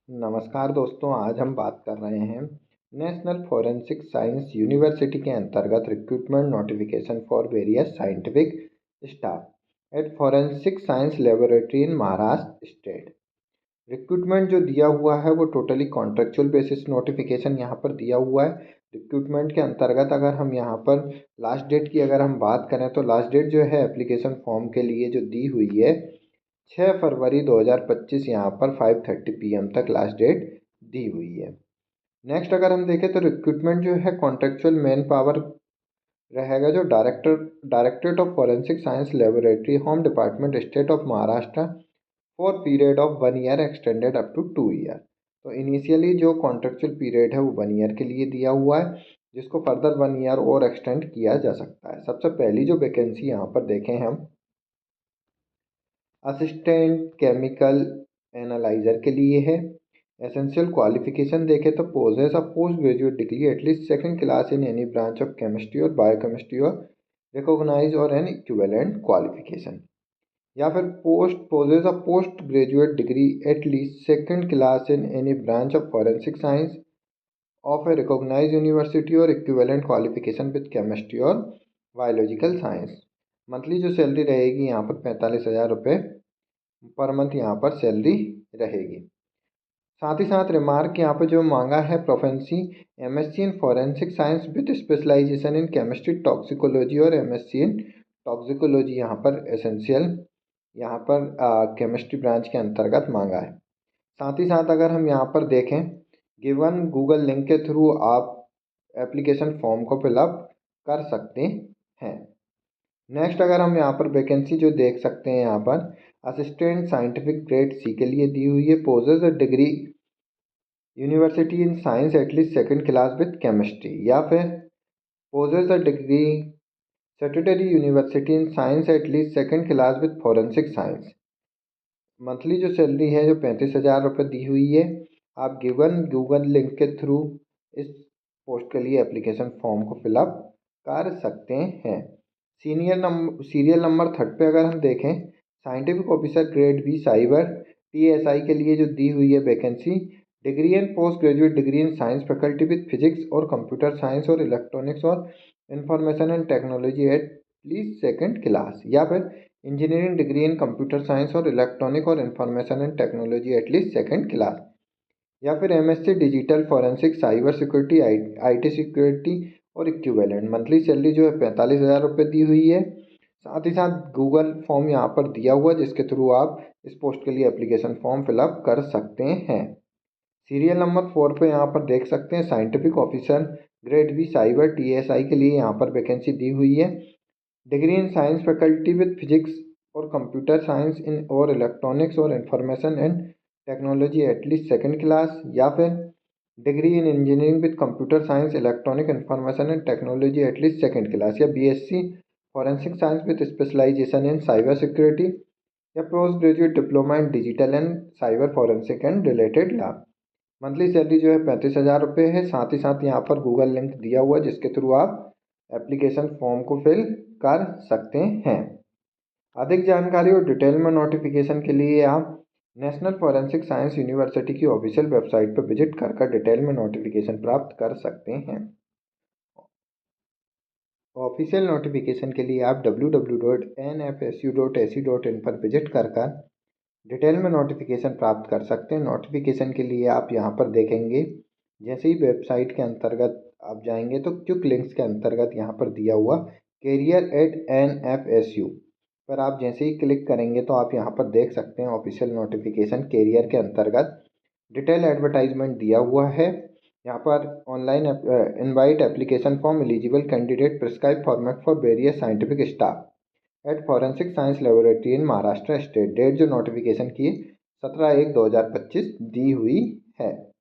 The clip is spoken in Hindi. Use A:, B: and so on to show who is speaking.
A: नमस्कार दोस्तों, आज हम बात कर रहे हैं नेशनल फॉरेंसिक साइंस यूनिवर्सिटी के अंतर्गत recruitment notification for various scientific staff at forensic science laboratory in Maharashtra state. Recruitment जो दिया हुआ है वो टोटली कॉन्ट्रेक्चुअल बेसिस नोटिफिकेशन यहाँ पर दिया हुआ है। रिक्रूटमेंट के अंतर्गत अगर हम यहाँ पर लास्ट डेट की अगर हम बात करें तो लास्ट डेट जो है एप्लीकेशन फॉर्म के लिए जो दी हुई है 6 फरवरी 2025 यहाँ पर 5:30 PM तक लास्ट डेट दी हुई है। नेक्स्ट अगर हम देखें तो रिक्रूटमेंट जो है कॉन्ट्रेक्चुअल मैन पावर रहेगा जो directorate of forensic science laboratory home department state of Maharashtra for period of 1 year extended up to 2 year. तो इनिशियली जो कॉन्ट्रेक्चुअल पीरियड है वो 1 ईयर के लिए दिया हुआ है, जिसको फर्दर 1 ईयर और एक्सटेंड किया जा सकता है। सबसे पहली जो वैकेंसी यहाँ पर देखें हम असिस्टेंट केमिकल एनालाइजर के लिए है। एसेंशियल क्वालिफिकेशन देखें तो possess a post graduate degree at least second class in any branch of chemistry और बायोकेमिस्ट्री और रिकॉग्नाइज और एन इक्विवेलेंट क्वालिफिकेशन, या फिर possess a post graduate degree at least second class in any branch of forensic science of a recognise university और इक्विवेलेंट क्वालिफिकेशन विद केमिस्ट्री और बायोलॉजिकल साइंस। मंथली जो सैलरी रहेगी यहाँ पर 45,000 रुपये पर मंथ यहाँ पर सैलरी रहेगी। साथ ही साथ रिमार्क यहाँ पर जो मांगा है proficiency MSc in forensic science with specialisation in chemistry toxicology और एमएससी इन टॉक्सिकोलॉजी यहाँ पर एसेंशियल यहाँ पर केमिस्ट्री ब्रांच के अंतर्गत मांगा है। साथ ही साथ अगर हम यहाँ पर देखें गिवन गूगल लिंक के थ्रू आप एप्लीकेशन फॉर्म को फिलअप कर सकते हैं। नेक्स्ट अगर हम यहाँ पर वैकेंसी जो देख सकते हैं यहाँ पर असिस्टेंट साइंटिफिक ग्रेड सी के लिए दी हुई है। Possess a degree university in science at least second class with chemistry, या फिर possess a degree statutory university in science at least second class with forensic science. Monthly जो सैलरी है जो 35,000 रुपये दी हुई है। आप गिवन गूगल लिंक के थ्रू इस पोस्ट के लिए एप्लीकेशन फॉर्म को फिलअप कर सकते हैं। सीरियल नंबर 3 पे अगर हम देखें scientific officer grade B cyber TSI के लिए जो दी हुई है vacancy degree and post graduate degree in science faculty with physics और कंप्यूटर साइंस और इलेक्ट्रॉनिक्स और information and technology at least second class, या फिर engineering degree in computer science और इलेक्ट्रॉनिक और information and technology at least second class, या फिर MSc digital forensic cyber security IT security और इक्विवेलेंट। मंथली सैलरी जो है 45,000 रुपये दी हुई है। साथ ही साथ गूगल फॉर्म यहाँ पर दिया हुआ है जिसके थ्रू आप इस पोस्ट के लिए एप्लीकेशन फॉर्म फिलअप कर सकते हैं। सीरियल नंबर 4 पे यहाँ पर देख सकते हैं scientific officer grade B cyber TSI के लिए यहाँ पर वैकेंसी दी हुई है। Degree in science faculty with physics और कंप्यूटर साइंस इन और इलेक्ट्रॉनिक्स और information and technology at least second class, या फिर degree in engineering with computer science electronic information and technology at least second class, या BSc forensic science with specialisation in cyber security, या post graduate diploma in digital and cyber forensic and related lab. Monthly salary जो है 35,000 रुपये है। साथ ही साथ यहाँ पर गूगल लिंक दिया हुआ है जिसके थ्रू आप एप्लीकेशन फॉर्म को फिल कर सकते हैं। अधिक जानकारी और डिटेल में नोटिफिकेशन के लिए आप नेशनल फॉरेंसिक साइंस यूनिवर्सिटी की ऑफिशियल वेबसाइट पर विजिट कर डिटेल में नोटिफिकेशन प्राप्त कर सकते हैं। ऑफिशियल नोटिफिकेशन के लिए आप www.nfsu.ac.in पर विजिट कर डिटेल में नोटिफिकेशन प्राप्त कर सकते हैं। नोटिफिकेशन के लिए आप यहाँ पर देखेंगे जैसे ही वेबसाइट के अंतर्गत आप जाएंगे तो क्विक लिंक्स के अंतर्गत यहाँ पर दिया हुआ career@nfsu पर आप जैसे ही क्लिक करेंगे तो आप यहाँ पर देख सकते हैं ऑफिशियल नोटिफिकेशन कैरियर के अंतर्गत डिटेल एडवर्टाइजमेंट दिया हुआ है। यहाँ पर online invite application form eligible candidate prescribe format for various scientific staff at forensic science laboratory in Maharashtra state. Date जो नोटिफिकेशन की 17/1/2025 दी हुई है।